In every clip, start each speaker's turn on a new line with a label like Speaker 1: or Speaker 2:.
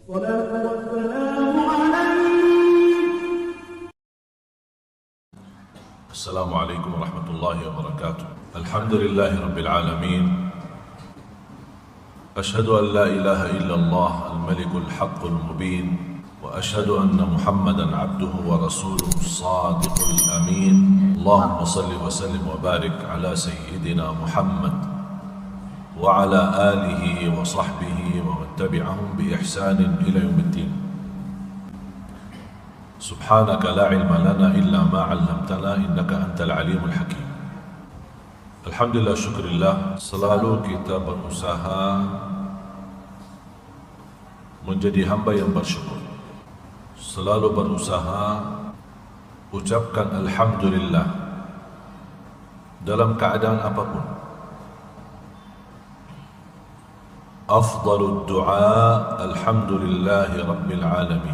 Speaker 1: والصلاة والسلام عليك.
Speaker 2: السلام عليكم ورحمة الله وبركاته. الحمد لله رب العالمين. أشهد أن لا إله إلا الله الملك الحق المبين، وأشهد أن محمدا عبده ورسوله الصادق الأمين. اللهم صل وسلم وبارك على سيدنا محمد وعلى آله وصحبه ومن تبعهم بإحسان إلى يوم الدين. سبحانك لا علم لنا إلا ما علمتنا إنك أنت العليم الحكيم. Alhamdulillah, syukurillah, selalu kita berusaha menjadi hamba yang bersyukur. Selalu berusaha ucapkan Alhamdulillah dalam keadaan apapun. Afdalud du'a Alhamdulillahi Rabbil Alamin.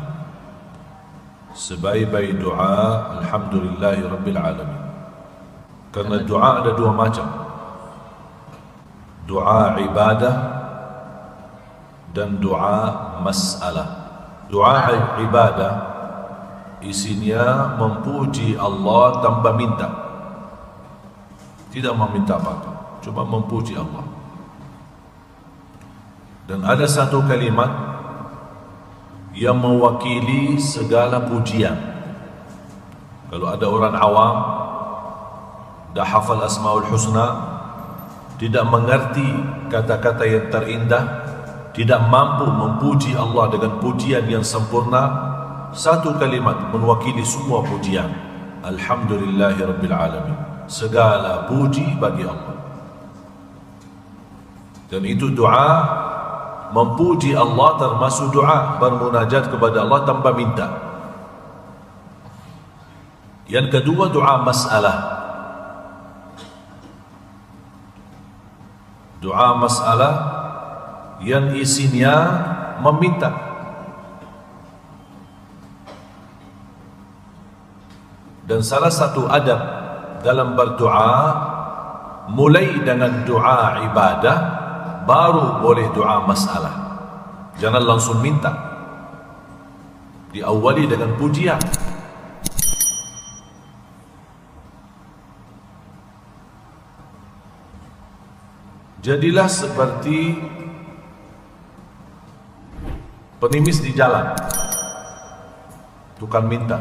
Speaker 2: Sebaik-baik doa Alhamdulillahi Rabbil Alamin. Karena doa ada dua macam, doa ibadah dan doa masalah. Doa ibadah isinya memuji Allah tanpa minta, tidak meminta apa-apa, cuma memuji Allah. Dan ada satu kalimat yang mewakili segala pujian. Kalau ada orang awam dah hafal Asmaul Husna, tidak mengerti kata-kata yang terindah, tidak mampu memuji Allah dengan pujian yang sempurna, satu kalimat mewakili semua pujian. Alhamdulillahi Rabbil Alamin. Segala puji bagi Allah. Dan itu doa memuji Allah, termasuk doa bermunajat kepada Allah tanpa minta. Yang kedua, doa masalah. Doa masalah yang isinya meminta. Dan salah satu adab dalam berdoa, mulai dengan doa ibadah, baru boleh doa masalah. Jangan langsung minta, diawali dengan pujian. Jadilah seperti pengemis di jalan, tukang minta.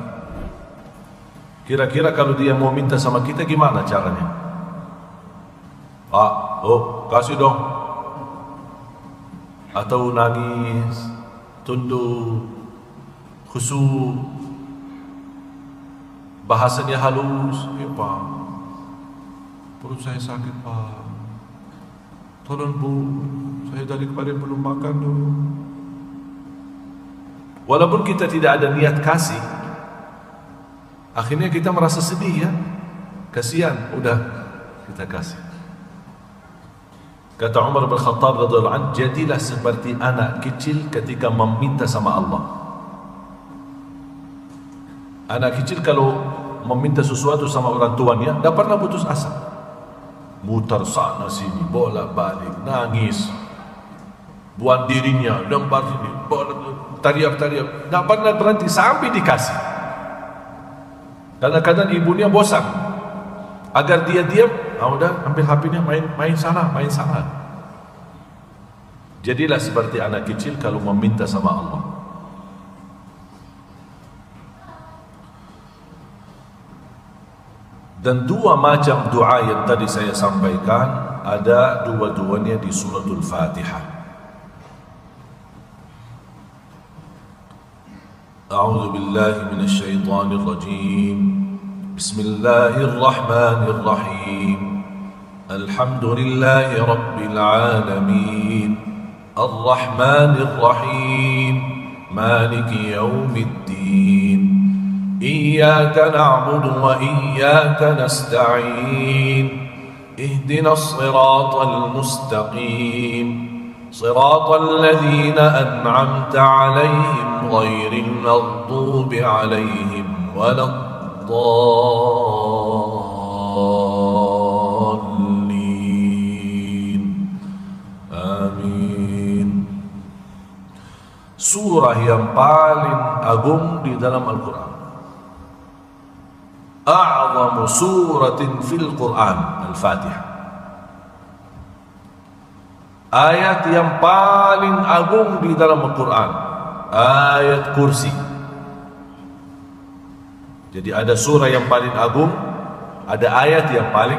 Speaker 2: Kira-kira kalau dia mau minta sama kita gimana caranya? Pak, kasih dong. Atau nangis, tunduk, khusyuk, bahasanya halus. Ya Pak, perut saya sakit Pak, tolong Bu, saya dari kemarin belum makan dulu. Walaupun kita tidak ada niat kasih, akhirnya kita merasa sedih ya, kasihan, udah kita kasih. Kata Umar bin Khattab radhiyallahu anhu, jadilah seperti anak kecil ketika meminta sama Allah. Anak kecil kalau meminta sesuatu sama orang tuanya, tidak pernah putus asa. Mutar sana sini, bolak balik, nangis, buat dirinya, lempar sini, tariak-tariak, tak pernah berhenti sampai dikasih. Kadang-kadang ibunya bosan, agar dia diam, udah ambil HP-nya, main sana. Jadilah seperti anak kecil kalau meminta sama Allah. Dan dua macam doa yang tadi saya sampaikan, ada dua-duanya di suratul Fatihah. A'udzu billahi minasy syaithanir rajim. Bismillahirrahmanirrahim. Alhamdulillahi rabbil alamin. Arrahmanir rahim. Maliki yaumiddin. إياك نعبد وإياك نستعين اهدنا الصراط المستقيم صراط الذين أنعمت عليهم غير المغضوب عليهم ولا الضالين آمين. surah yang paling agung di dalam Al-Quran. A'zamu suratin fil Quran, Al-Fatihah. Ayat yang paling agung di dalam Al-Quran, ayat kursi. Jadi ada surah yang paling agung, ada ayat yang paling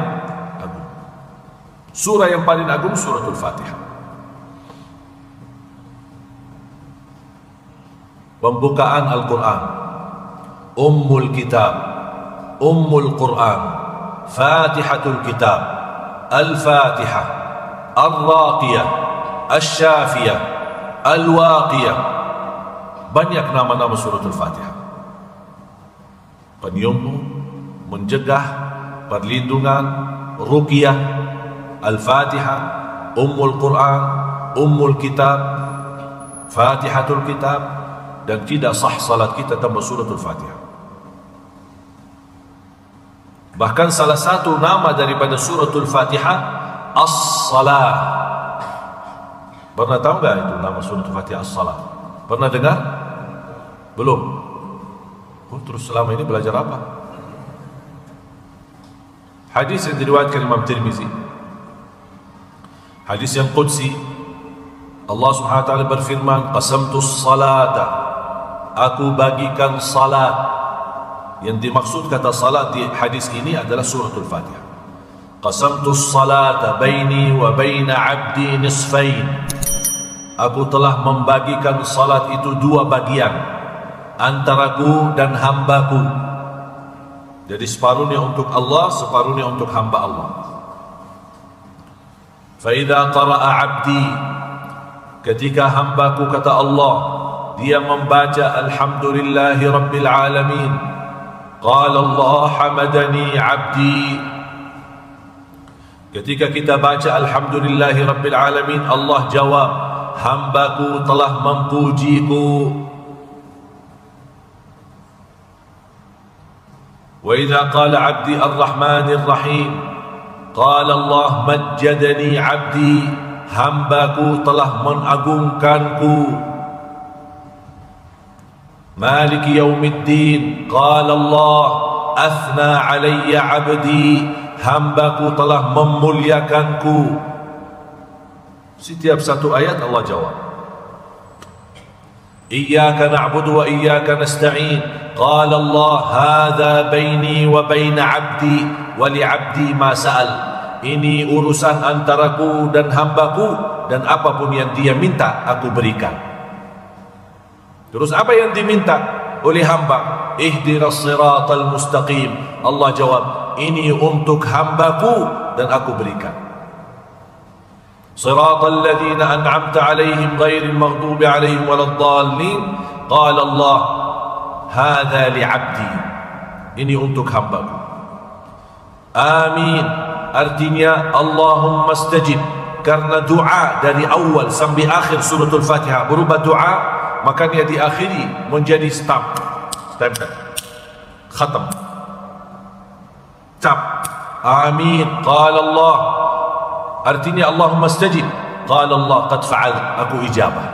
Speaker 2: agung. Surah yang paling agung suratul Fatihah. Pembukaan Al-Quran, Ummul Kitab, Ummul Quran, Fatihatul Kitab, Al-Fatihah, Al-Raqiyah, Al-Syafiyah, Al-Waqiyah. Banyak nama-nama suratul Fatihah. Penyembuh, mencegah, perlindungan, ruqyah, Al-Fatihah, Ummul Quran, Ummul Kitab, Fatihatul Kitab. Dan tidak sah salat kita tanpa suratul Fatihah. Bahkan salah satu nama daripada suratul Fatihah, As-Salah. Pernah tahu enggak itu nama suratul Fatihah, As-Salah? Pernah dengar? Belum? Terus selama ini belajar apa? Hadis yang diriwayatkan Imam Tirmizi, hadis yang qudsi, Allah Subhanahu wa taala berfirman, qasamtus salata, aku bagikan salat. Yang dimaksud kata salat di hadis ini adalah suratul Fatihah. Qasamtus salata baini wa baina abdi nisfain, aku telah membagikan salat itu dua bagian, antaraku dan hambaku. Jadi separuhnya untuk Allah, separuhnya untuk hamba Allah. Fa idza qara'a abdi, ketika hambaku, kata Allah, dia membaca alhamdulillahi rabbil alamin, qala Allah hamadani abdi. Ketika kita baca alhamdulillahi rabbil alamin, Allah jawab, hambaku telah memujiku. Wa idza qala abdi ar-rahmanir rahim, qala Allah majjadani abdi, hambaku telah mengagungkanku. Maliki yaumiddin, qala Allah athna alayya abdi, hambaku telah memuliakanku. Setiap satu ayat Allah jawab. Iyyaka na'budu wa iyyaka nasta'in, qala Allah hadza baini wa baina abdi wa li abdi ma sa'al, ini urusan antaraku dan hambaku, dan apapun yang dia minta aku berikan. Terus apa yang diminta oleh hamba? Ihdinas siratal mustaqim, Allah jawab, ini untuk hambaku dan aku berikan. Siratal ladzina an'amta alaihim ghairil maghdubi alaihim waladdallin, qala Allah hadza li 'abdi, ini untuk hambaku. Amin artinya Allahumma stajib, karena doa dari awal sampai akhir suratul Fatihah berubah doa, makanya diakhiri menjadi stempel, khatam, cap. Amin, qala Allah, artinya Allahumma stajib, qala Allah qad fa'al, aku ijabah.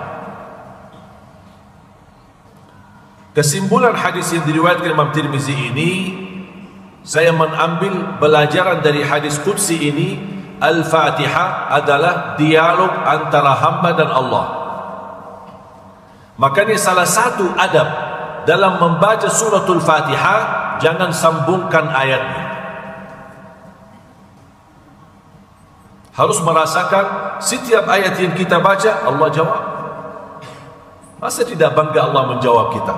Speaker 2: Kesimpulan hadis yang diriwayatkan Imam Tirmizi ini, saya mengambil pelajaran dari hadis qudsi ini, Al-Fatihah adalah dialog antara hamba dan Allah. Makanya salah satu adab dalam membaca suratul Fatihah, jangan sambungkan ayatnya. Harus merasakan setiap ayat yang kita baca Allah jawab. Masa tidak bangga Allah menjawab kita?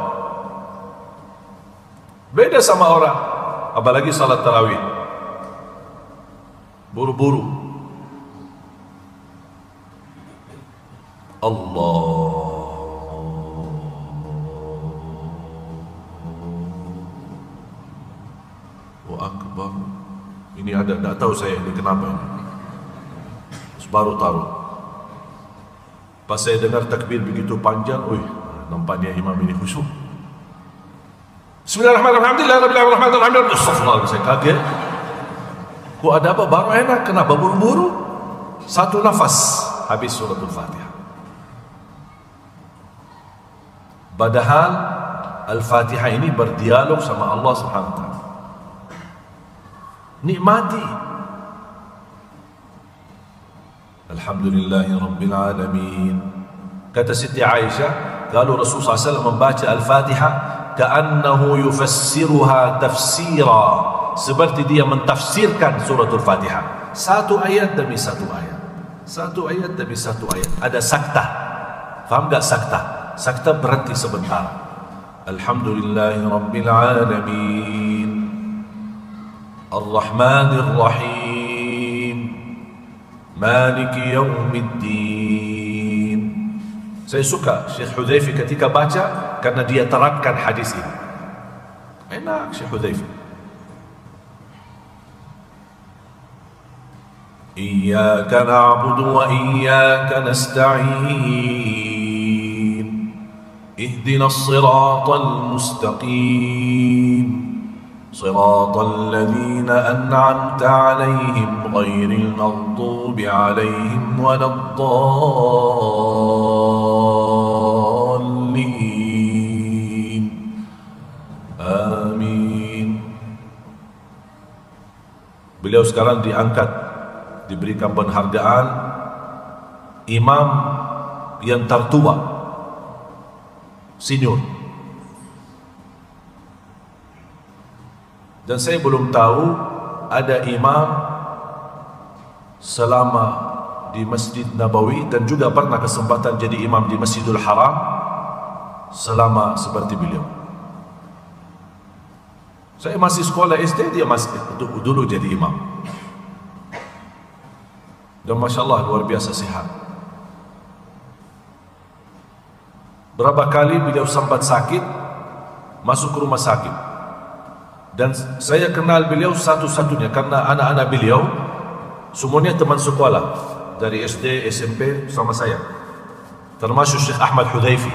Speaker 2: Beda sama orang, apalagi salat tarawih, buru-buru. Allahu Akbar. Ini ada, tak tahu saya ini kenapa ini. Baru taruh. Pas saya dengar takbir begitu panjang, nampaknya imam ini khusyuk. Bismillahirrahmanirrahim, alhamdulillah, astagfirullah, saya kaget. Kok ada apa? Baru enak, kenapa buru-buru? Satu nafas habis suratul Fatihah. Padahal Al-Fatihah ini berdialog sama Allah Subhanahu wa taala. Nikmati. Alhamdulillahi Rabbil Alamin. Kata Siti Aisyah, kalau Rasulullah SAW membaca Al-Fatihah, ka'annahu yufassiruha tafsira, seperti dia mentafsirkan suratul Fatihah, satu ayat demi satu ayat, satu ayat demi satu ayat. Ada sakta. Faham tak sakta? Sakta berhenti sebentar. Alhamdulillahi Rabbil Alamin, Ar-Rahmanir Rahim, Maliki Yawmiddin. Saya suka Syekh Hudzaifah ketika baca karena dia terapkan hadis ini. Enak Syekh Hudzaifah. Iyyaka na'budu wa iyyaka nasta'in. Ihdinas siratal mustaqim. صراط الذين أنعمت عليهم غير المغضوب عليهم ولا الضالين آمين. Beliau sekarang diangkat, diberikan penghargaan imam yang tertua, senior. Dan saya belum tahu ada imam selama di Masjid Nabawi dan juga pernah kesempatan jadi imam di Masjidul Haram selama seperti beliau. Saya masih sekolah SD, dia masih dulu jadi imam. Dan Masya Allah luar biasa sihat. Berapa kali beliau sempat sakit, masuk ke rumah sakit. Dan saya kenal beliau satu-satunya karena anak-anak beliau semuanya teman sekolah dari SD, SMP sama saya, termasuk Syekh Ahmad Hudzaifah.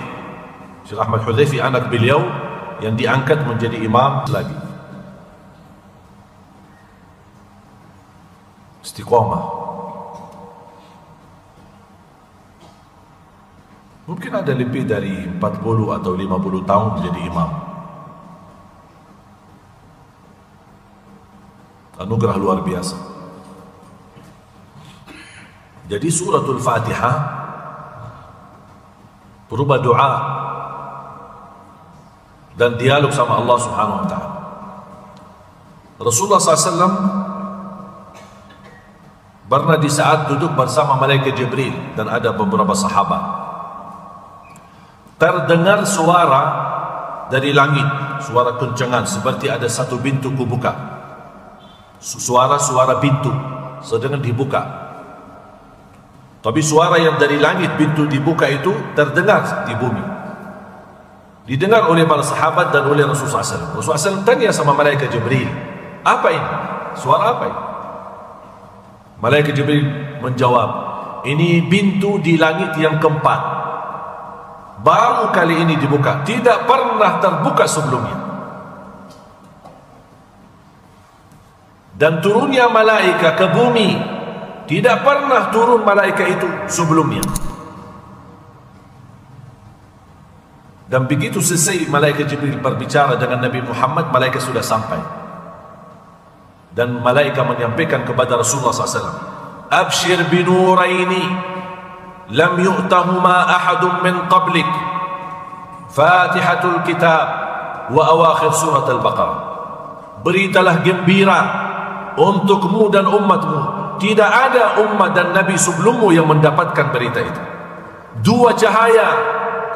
Speaker 2: Syekh Ahmad Hudzaifah anak beliau yang diangkat menjadi imam lagi. Istiqamah. Mungkin ada lebih dari 40 atau 50 tahun menjadi imam. Anugerah luar biasa. Jadi suratul Fatihah berupa doa dan dialog sama Allah Subhanahu wa taala. Rasulullah SAW pernah di saat duduk bersama malaikat Jibril dan ada beberapa sahabat, terdengar suara dari langit, suara kencangan seperti ada satu pintu kubuka. Suara-suara pintu sedang dibuka. Tapi suara yang dari langit pintu dibuka itu terdengar di bumi, didengar oleh para sahabat dan oleh Rasulullah SAW. Rasulullah SAW tanya sama malaikat Jibril, apa ini? Suara apa ini? Malaikat Jibril menjawab, ini pintu di langit yang keempat, baru kali ini dibuka, tidak pernah terbuka sebelumnya. Dan turunnya malaika ke bumi, tidak pernah turun malaika itu sebelumnya. Dan begitu selesai malaikat Jibril berbicara dengan Nabi Muhammad, malaikat sudah sampai. Dan malaikat menyampaikan kepada Rasulullah SAW, Abshir binuraini lam yu'tahuma ahadun min qablik, Fatihatul Kitab wa awakhir surat Al-Baqarah. Beritalah gembira untukmu dan umatmu, tidak ada umat dan nabi sebelummu yang mendapatkan berita itu. Dua cahaya,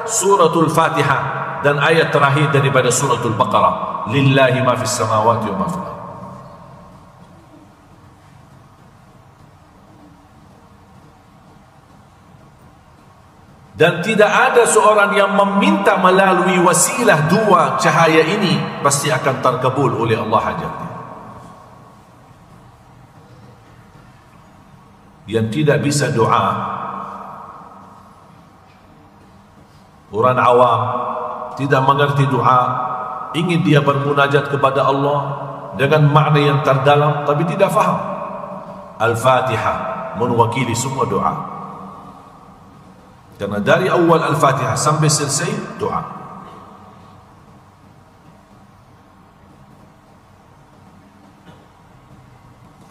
Speaker 2: suratul Fatihah dan ayat terakhir daripada suratul Baqarah, lillahi ma fis samawati wa ma fil ardh. Dan tidak ada seorang yang meminta melalui wasilah dua cahaya ini pasti akan terkabul oleh Allah hajatnya. Yang tidak bisa doa, orang awam tidak mengerti doa, ingin dia bermunajat kepada Allah dengan makna yang terdalam tapi tidak faham. Al-Fatihah mewakili semua doa, karena dari awal Al-Fatihah sampai selesai doa.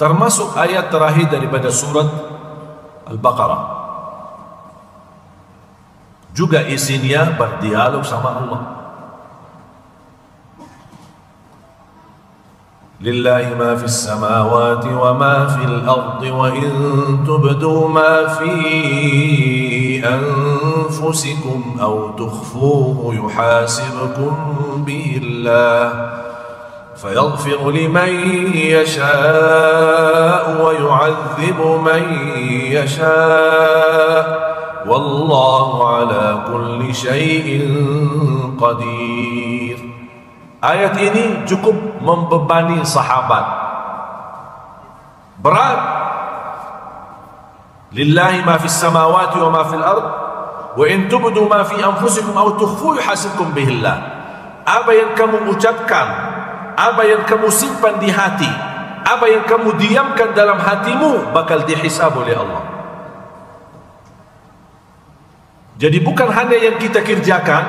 Speaker 2: termasuk ayat terakhir daripada surat Al-Baqarah. Juga isinya berdialog sama Allah. Lillahi ma fis samawati wa ma fil ardi wa in tubdu ma fi anfusikum aw tukhfuhu yuhasibkum bihi Allah فيغفر لمن يشاء ويعذب من يشاء والله على كل شيء قدير. Ayat ini cukup membebani sahabat. Berat. Lillahi ma fis samawati wa ma fil ard wa in tubdu ma fi anfusikum aw tukhfu yuhasibkum bihi Allah. Apa yang kamu ucapkan, apa yang kamu simpan di hati, apa yang kamu diamkan dalam hatimu bakal dihisab oleh Allah. Jadi bukan hanya yang kita kerjakan,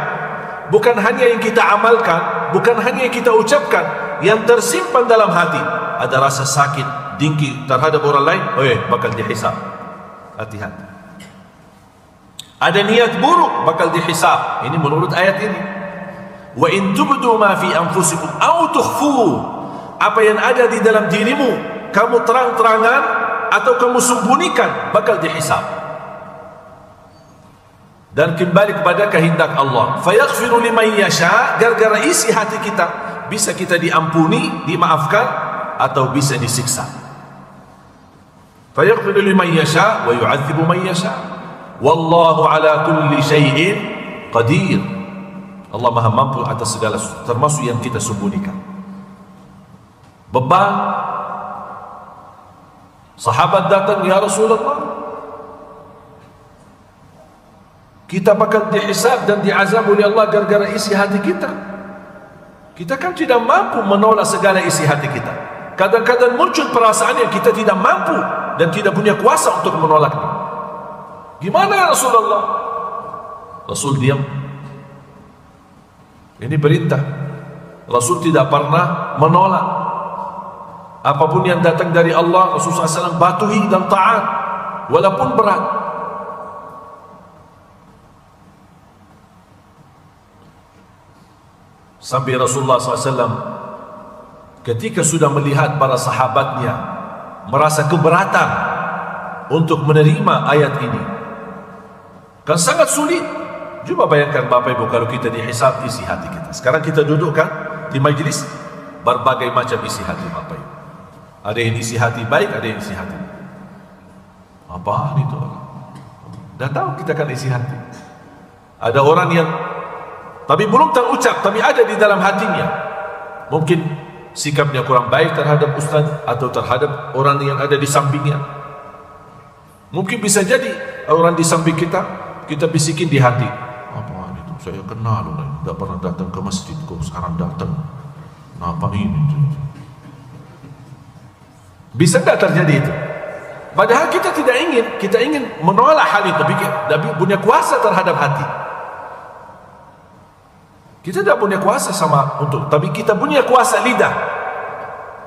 Speaker 2: bukan hanya yang kita amalkan, bukan hanya yang kita ucapkan, yang tersimpan dalam hati. Ada rasa sakit, dengki terhadap orang lain, bakal dihisab. Hati-hati. Ada niat buruk, bakal dihisab. Ini menurut ayat ini. Wa in tubdu ma fi anfusikum aw tukhfu, apa yang ada di dalam dirimu kamu terang-terangan atau kamu sembunyikan bakal dihisab. Dan kembali kepada kehendak Allah. Fayaghfiru liman yasha, gara-gara isi hati kita bisa kita diampuni, dimaafkan atau bisa disiksa. Fayaghfiru liman yasha wa yu'adzibu man yasha wallahu ala kulli syai'in qadir. Allah Maha mampu atas segala sesuatu, termasuk yang kita sembunyikan. Beban. Sahabat datang, ya Rasulullah, kita bakal dihisab dan diazab oleh Allah gara-gara isi hati kita. Kita kan tidak mampu menolak segala isi hati kita. Kadang-kadang muncul perasaan yang kita tidak mampu dan tidak punya kuasa untuk menolaknya. Gimana ya Rasulullah? Rasul diam. Ini perintah. Rasul tidak pernah menolak apapun yang datang dari Allah. Rasulullah SAW patuhi dan taat walaupun berat. Sampai Rasulullah SAW ketika sudah melihat para sahabatnya merasa keberatan untuk menerima ayat ini, kan sangat sulit. Cuba bayangkan Bapak Ibu kalau kita dihisab isi hati kita. Sekarang kita dudukkan di majlis berbagai macam isi hati Bapak Ibu. Ada yang isi hati baik, ada yang isi hati. Apaan itu orang? Dah tahu kita kan isi hati. Ada orang yang tapi belum terucap, tapi ada di dalam hatinya. Mungkin sikapnya kurang baik terhadap ustaz atau terhadap orang yang ada di sampingnya. Mungkin bisa jadi orang di samping kita bisikin di hati. Apaan itu? Saya kenal orang, tidak pernah datang ke masjid, kok sekarang datang. Kenapa ini? Bisa tidak terjadi itu? Padahal kita tidak ingin, kita ingin menolak hal itu, tapi punya kuasa terhadap hati. Kita tidak punya kuasa sama untuk, tapi kita punya kuasa lidah,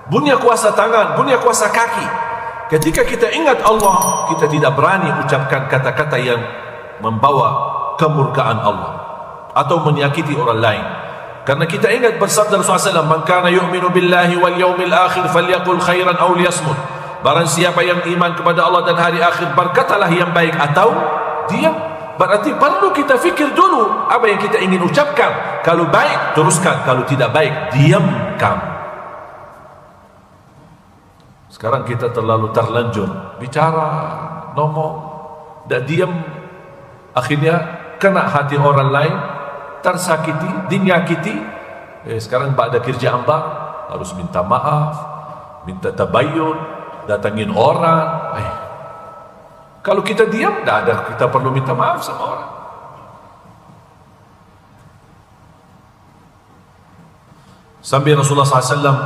Speaker 2: punya kuasa tangan, punya kuasa kaki. Ketika kita ingat Allah, kita tidak berani ucapkan kata-kata yang membawa kemurkaan Allah atau menyakiti orang lain. Karena kita ingat bersabda Rasulullah SAW, "Man kana yu'minu billahi wal yawmil akhir falyaqul khairan aw liyasmut." Barang siapa yang iman kepada Allah dan hari akhir, berkatalah yang baik atau diam. Berarti perlu kita fikir dulu apa yang kita ingin ucapkan. Kalau baik, teruskan. Kalau tidak baik, diamkan. Sekarang kita terlalu terlanjur bicara, ngomong, dan diam. Akhirnya kena hati orang lain, tersakiti, dinyakiti. Sekarang ada kerja ambak, harus minta maaf, minta tabayyun, datangin orang. Kalau kita diam, tidak ada kita perlu minta maaf sama orang. Sampai Rasulullah SAW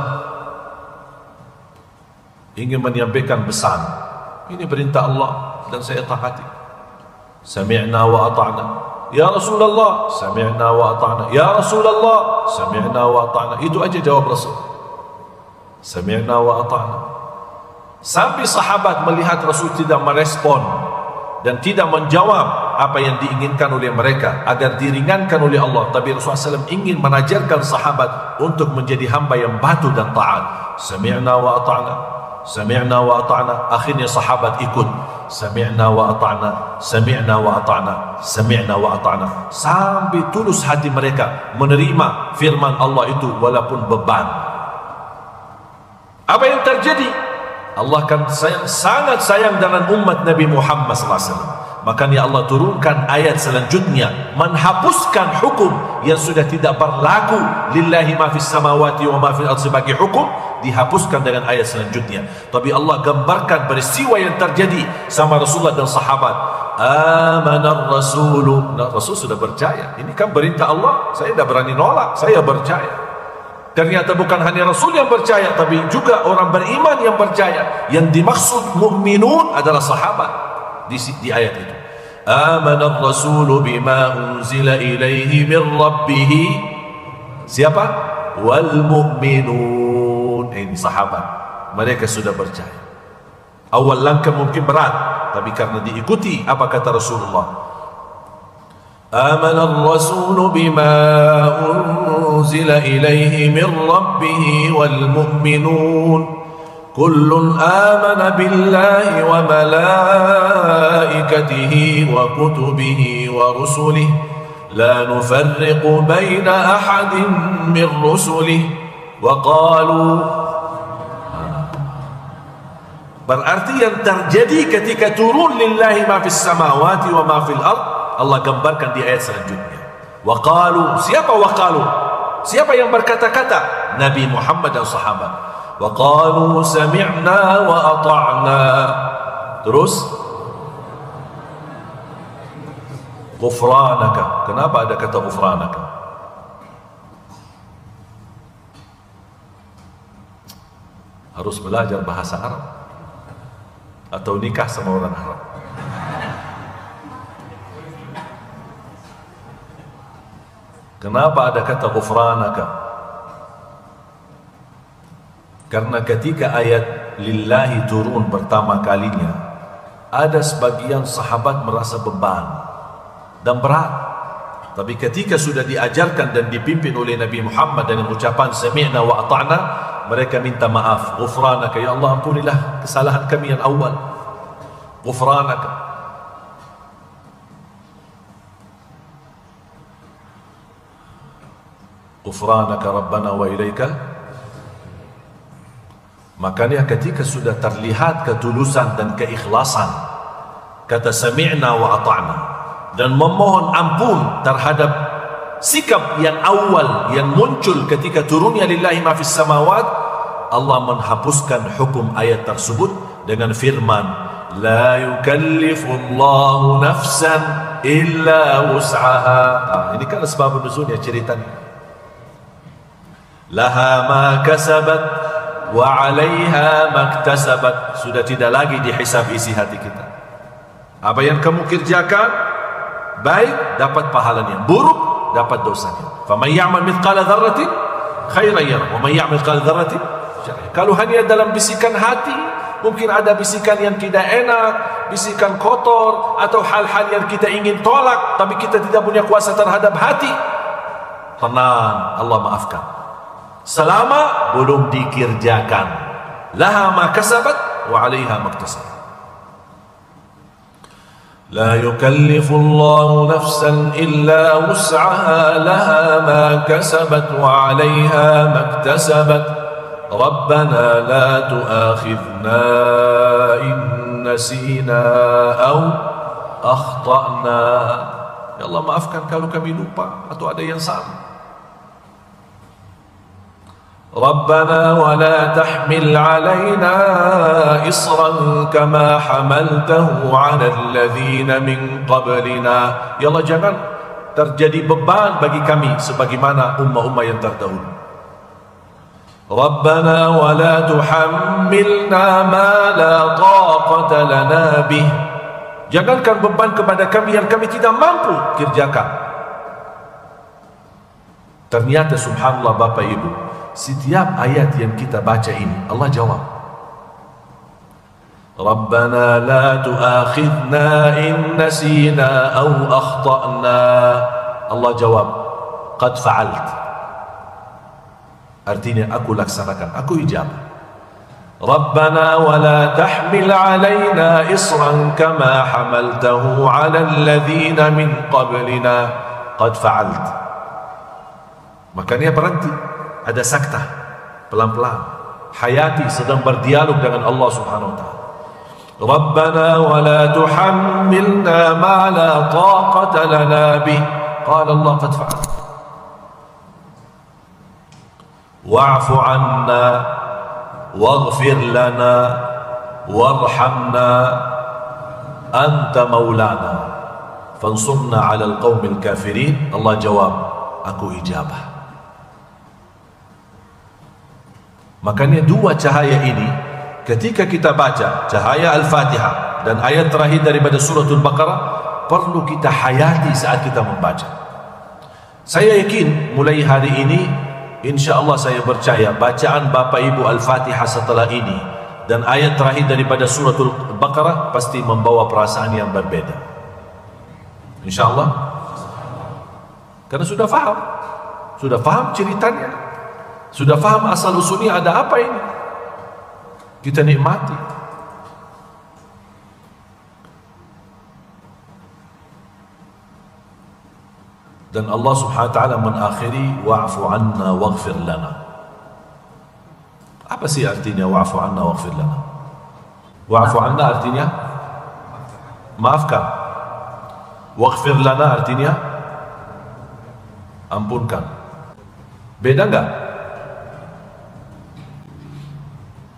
Speaker 2: ingin menyampaikan pesan. Ini perintah Allah dan saya taati. Sami'na wa ata'na. Ya Rasulullah, sami'na wa ata'na. Ya Rasulullah, sami'na wa ata'na. Itu aja jawab Rasul. Sami'na wa ata'na. Sampai sahabat melihat Rasul tidak merespon dan tidak menjawab apa yang diinginkan oleh mereka agar diringankan oleh Allah, tapi Rasulullah SAW ingin mengajarkan sahabat untuk menjadi hamba yang patuh dan taat. Sami'na wa ata'na, sami'na wa ata'na. Akhirnya sahabat ikut. Sami'na wa ata'na, sami'na wa ata'na, sami'na wa ata'na, sampai tulus hati mereka menerima firman Allah itu walaupun beban. Apa yang terjadi? Allah kan sangat sayang dengan umat Nabi Muhammad SAW. Makanya Allah turunkan ayat selanjutnya menghapuskan hukum yang sudah tidak berlaku. Lillahi ma fis samawati wa ma fil ardi sebagai hukum dihapuskan dengan ayat selanjutnya. Tapi Allah gambarkan peristiwa yang terjadi sama Rasulullah dan sahabat. Amanar rasulu. Nah, Rasul sudah percaya. Ini kan perintah Allah. Saya tidak berani nolak. Saya percaya. Ternyata bukan hanya Rasul yang percaya, tapi juga orang beriman yang percaya. Yang dimaksud mukminun adalah sahabat di ayat itu. Amanar rasulu bima unzila ilaihi min rabbih. Siapa? Wal mu'minun. Ini sahabat. Mereka sudah percaya. Awal langkah mungkin berat, tapi karena diikuti apa kata Rasulullah. آمن الرسول بما أنزل إليه من ربه والمؤمنون كل آمن بالله وملائكته وكتبه ورسله لا نفرق بين أحد من رسله وقالوا. Berarti yang terjadi ketika turun lillahi ma fis samawati wa ma fil ard, Allah gambarkan di ayat selanjutnya. Waqalu, siapa waqalu? Siapa yang berkata-kata? Nabi Muhammad dan sahabat. Waqalu sami'na wa ata'na. Terus ghufranaka. Kenapa ada kata ghufranaka? Harus belajar bahasa Arab atau nikah sama orang Arab? Kenapa ada kata ghufranaka? Karena ketika ayat lillahi turun pertama kalinya, ada sebagian sahabat merasa beban dan berat. Tapi ketika sudah diajarkan dan dipimpin oleh Nabi Muhammad dengan ucapan sami'na wa ata'na, mereka minta maaf. Ghufranaka, ya Allah ampunilah kesalahan kami yang awal. Ghufranaka. Ghufranaka Rabbana wa ilaika. Makanya ketika sudah terlihat ketulusan dan keikhlasan, kata sami'na wa ata'na, dan memohon ampun terhadap sikap yang awal yang muncul ketika turunnya lillahi ma fis samawat, Allah menghapuskan hukum ayat tersebut dengan firman la yukallifullahu nafsan illa wus'aha. Ini kan sebab nuzulnya ceritanya. Laha ma kasabat wa 'alaiha maktasabat. Sudah tidak lagi dihisab isi hati kita. Apa yang kamu kerjakan baik dapat pahalanya, buruk dapat dosanya. Faman ya'mal mithqala dzarratin khairan yarah wa man ya'mal mithqala dzarratin syarran. Kalau hanya dalam bisikan hati, mungkin ada bisikan yang tidak enak, bisikan kotor atau hal-hal yang kita ingin tolak, tapi kita tidak punya kuasa terhadap hati. Tenang, Allah maafkan. Selama belum dikerjakan. Laha ma kasabat wa 'alaiha maktasabat. La yukallifullahu nafsan illa wus'aha, laha ma kasabat wa 'alaiha maktasabat. Rabbana la tu'akhidhna in nasina aw akhtana. Ya Allah, maafkan kalau kami lupa atau ada yang salah. Rabbana wa la tahmil 'alaina isran kama hamaltahu 'ala alladhina min qablina. Ya Allah, jangan terjadi beban bagi kami sebagaimana ummah-ummah yang terdahulu. Rabbana wa la tuhammilna ma la taqata lana bih. Jangankan beban kepada kami yang kami tidak mampu kerjakan. Ternyata subhanallah Bapak Ibu, setiap ayat yang kita baca ini Allah jawab. Rabbana la tu'akhidna in nasina aw akhta'na. Allah jawab, qad fa'alt. Artinya aku laksanakan, aku ijabah. Rabbana wa la tahmil alaina isran kama hamaltahu ala alladhina min qablina. Qad fa'alt. Makanya berhenti, ada saktah, pelan-pelan. Hayati sedang berdialog dengan Allah Subhanahu wa ta'ala. Rabbana wa la tuhammilna ma la taqata lana bih. Qala Allah, qad fa'alt. Wa'fu 'anna waghfir lana warhamna anta maulana fansurna 'alal qaumil kafirin. Allah jawab, aku ijabah. Makanya dua cahaya ini ketika kita baca cahaya Al-Fatihah dan ayat terakhir daripada suratul Baqarah, perlu kita hayati saat kita membaca. Saya yakin mulai hari ini, insya-Allah saya percaya bacaan Bapak Ibu Al-Fatihah setelah ini dan ayat terakhir daripada suratul Baqarah pasti membawa perasaan yang berbeda. Insya-Allah. Karena sudah faham ceritanya, sudah faham asal usulnya ada apa ini. Kita nikmati. Dan Allah Subhanahu wa ta'ala mengakhiri wa'fu 'anna waghfir lana. Apa sih artinya wa'fu 'anna waghfir lana? Wa'fu 'anna artinya maafkan. Waghfir lana artinya ampunkan. Beda enggak?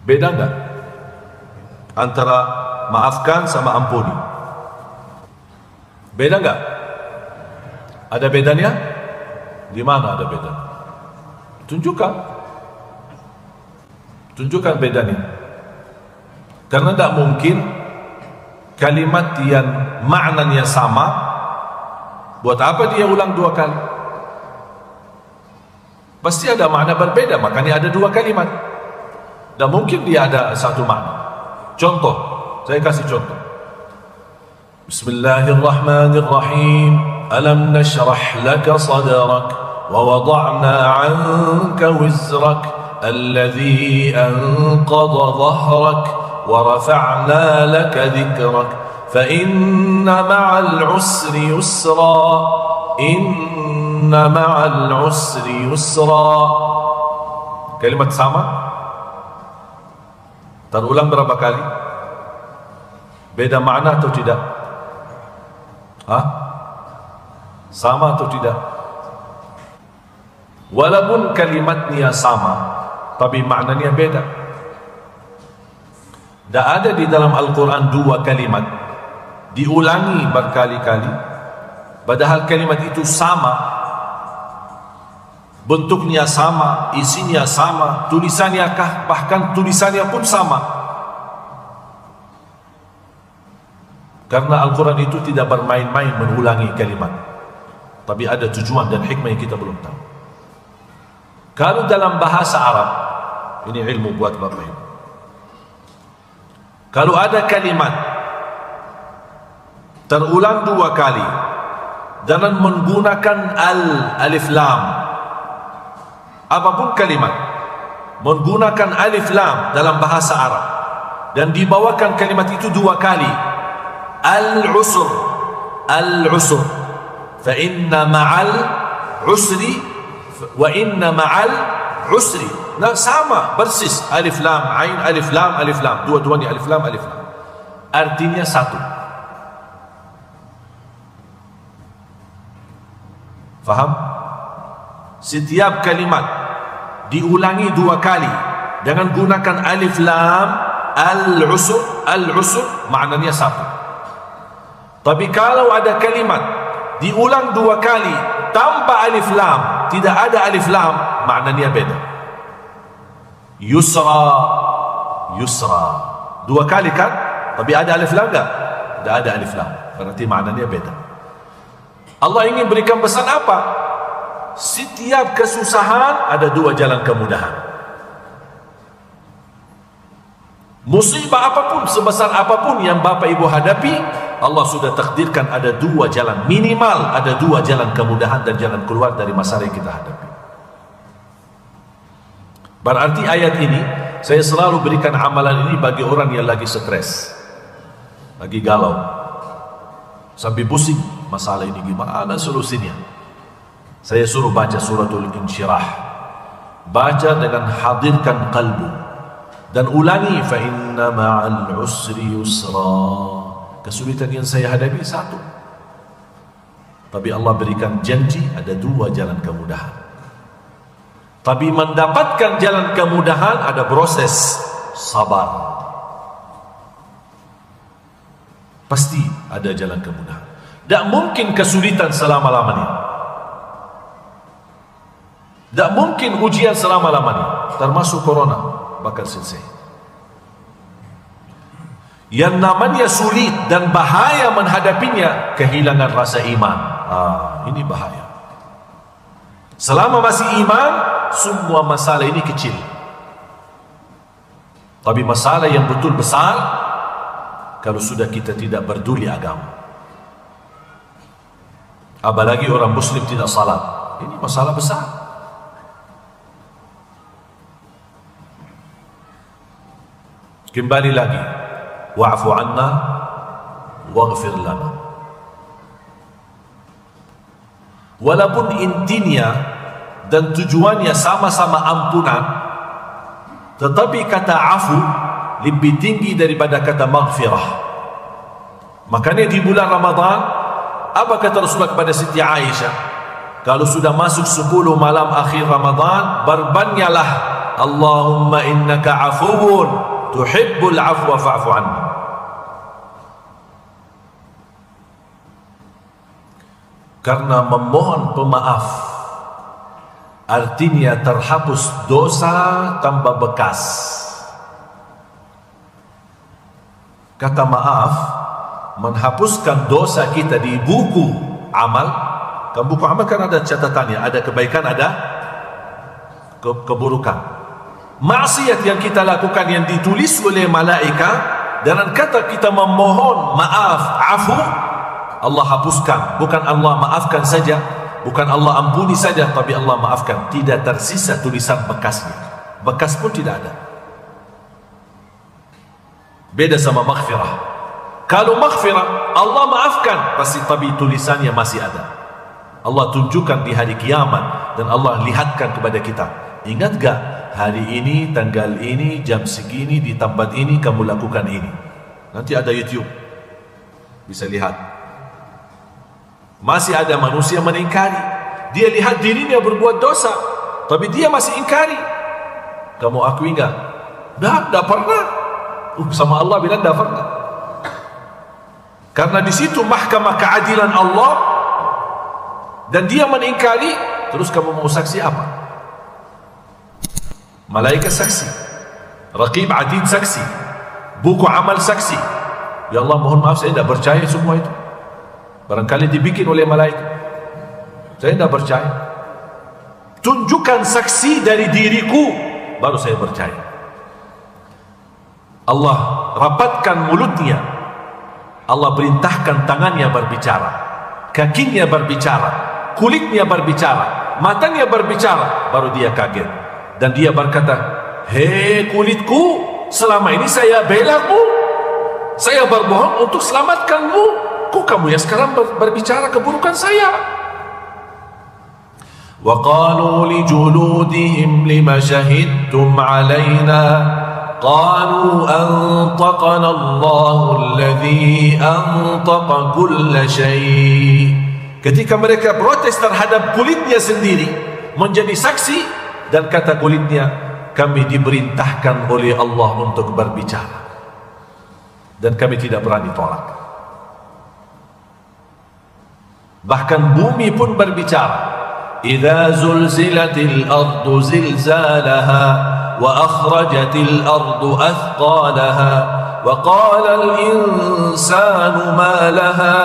Speaker 2: Beda enggak antara maafkan sama ampuni? Beda enggak? Ada bedanya? Di mana ada beda? Tunjukkan bedanya. Karena tidak mungkin kalimat yang maknanya sama, buat apa dia ulang dua kali? Pasti ada makna berbeda, makanya ada dua kalimat. Dan mungkin dia ada satu makna. Contoh, saya kasih contoh. Bismillahirrahmanirrahim. Alam nashrah laka sadrak wa wada'na 'anka wizrak alladhi anqadha dhahrak wa rafa'na laka dhikrak fa inna ma'al 'usri yusra inna ma'al 'usri yusra. Kalimat sama, terulang berapa kali? Beda makna atau tidak? Sama atau tidak? Walaupun kalimatnya sama, tapi maknanya beda. Tak ada di dalam Al-Quran dua kalimat diulangi berkali-kali, padahal kalimat itu sama, bentuknya sama, isinya sama, tulisannya bahkan tulisannya pun sama. Karena Al-Quran itu tidak bermain-main mengulangi kalimat, tapi ada tujuan dan hikmah yang kita belum tahu. Kalau dalam bahasa Arab, ini ilmu buat Bapak Ibu, kalau ada kalimat terulang dua kali dengan menggunakan alif lam, apapun kalimat menggunakan alif lam dalam bahasa Arab dan dibawakan kalimat itu dua kali, al-usr fa inna ma'al usri wa inna ma'al usri. Nah, sama persis, alif lam ain, alif lam, dua-duanya alif lam. Artinya satu. Faham? Setiap kalimat diulangi dua kali dengan gunakan alif lam, al-usr maknanya satu. Tapi kalau ada kalimat diulang dua kali tanpa alif lam, tidak ada alif lam, maknanya beda. Yusra, dua kali kan, tapi ada alif lam enggak? Tidak ada alif lam, berarti maknanya beda. Allah ingin berikan pesan apa? Setiap kesusahan ada dua jalan kemudahan. Musibah apapun, sebesar apapun yang Bapak Ibu hadapi, Allah sudah takdirkan ada dua jalan, minimal ada dua jalan kemudahan dan jalan keluar dari masalah yang kita hadapi. Berarti ayat ini saya selalu berikan amalan ini bagi orang yang lagi stres, lagi galau, sampai pusing masalah ini gimana solusinya. Saya suruh baca suratul Insyirah, baca dengan hadirkan kalbu, dan ulangi fa inna ma'al usri yusra. Kesulitan yang saya hadapi satu, tapi Allah berikan janji ada dua jalan kemudahan. Tapi mendapatkan jalan kemudahan ada proses sabar. Pasti ada jalan kemudahan. Tak mungkin kesulitan selama-lamanya. Tak mungkin ujian selama-lamanya, termasuk corona bakal selesai. Yang namanya sulit dan bahaya menghadapinya, kehilangan rasa iman. Ini bahaya. Selama masih iman, semua masalah ini kecil. Tapi masalah yang betul besar, kalau sudah kita tidak peduli agama. Apalagi orang muslim tidak salat, ini masalah besar. Kembali lagi, wa'fu anna waghfir lana. Walaupun intinya dan tujuannya sama-sama ampunan, tetapi kata afu lebih tinggi daripada kata maghfirah. Makanya di bulan Ramadan, apa kata Rasulullah kepada Siti Aisyah? Kalau sudah masuk 10 malam akhir Ramadan, berbanyalah Allahumma innaka afuwun tuhibbul afwa fa'fu anni. Karena memohon pemaaf artinya terhapus dosa tanpa bekas. Kata maaf menghapuskan dosa kita di buku amal. Kan buku amal kan ada catatannya, ada kebaikan, ada keburukan. Maksiat yang kita lakukan yang ditulis oleh malaikat, dengan kata kita memohon maaf, afu, Allah hapuskan. Bukan Allah maafkan saja, bukan Allah ampuni saja, tapi Allah maafkan. Tidak tersisa tulisan bekasnya. Bekas pun tidak ada. Beda sama maghfirah. Kalau maghfirah, Allah maafkan pasti, tapi tulisannya masih ada. Allah tunjukkan di hari kiamat dan Allah lihatkan kepada kita. Ingat gak hari ini, tanggal ini, jam segini, di tempat ini kamu lakukan ini. Nanti ada YouTube, bisa lihat. Masih ada manusia mengingkari. Dia lihat dirinya berbuat dosa, tapi dia masih ingkari. Kamu akui enggak? Tak pernah. Sama Allah bilang tak pernah. Karena di situ mahkamah keadilan Allah, dan dia mengingkari. Terus kamu mau saksi apa? Malaikat saksi, Raqib Atid saksi, buku amal saksi. Ya Allah, mohon maaf saya tidak percaya semua itu. Barangkali dibikin oleh malaikat, saya tidak percaya. Tunjukkan saksi dari diriku, baru saya percaya. Allah rapatkan mulutnya, Allah perintahkan tangannya berbicara, kakinya berbicara, kulitnya berbicara, matanya berbicara, baru dia kaget. Dan dia berkata, hei kulitku, selama ini saya belamu, saya berbohong untuk selamatkanmu. Kok kamu yang sekarang berbicara keburukan saya? Wa qalu li juludihim lima syahidtum alaina qalu antaqana Allahu alladhi antaqa kulla syai'. Ketika mereka protes terhadap kulitnya sendiri menjadi saksi, dan kata kulitnya, kami diperintahkan oleh Allah untuk berbicara dan kami tidak berani tolak. Bahkan bumi pun berbicara. Idza zulzilatil ardu zilzalaha wa akhrajatil ardu athqalaha wa qala al insanu ma laha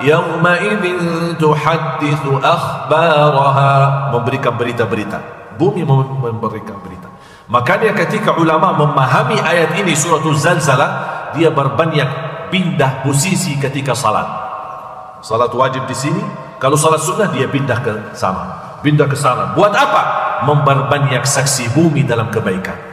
Speaker 2: yawma idzin tuhaddithu akhbaraha. Memberikan berita-berita. Bumi memberikan berita. Makanya ketika ulama memahami ayat ini suratul Zalzalah, dia berbanyak pindah posisi ketika salat. Salat wajib di sini, kalau salat sunnah dia pindah ke sana, pindah ke sana. Buat apa? Memperbanyak saksi bumi dalam kebaikan.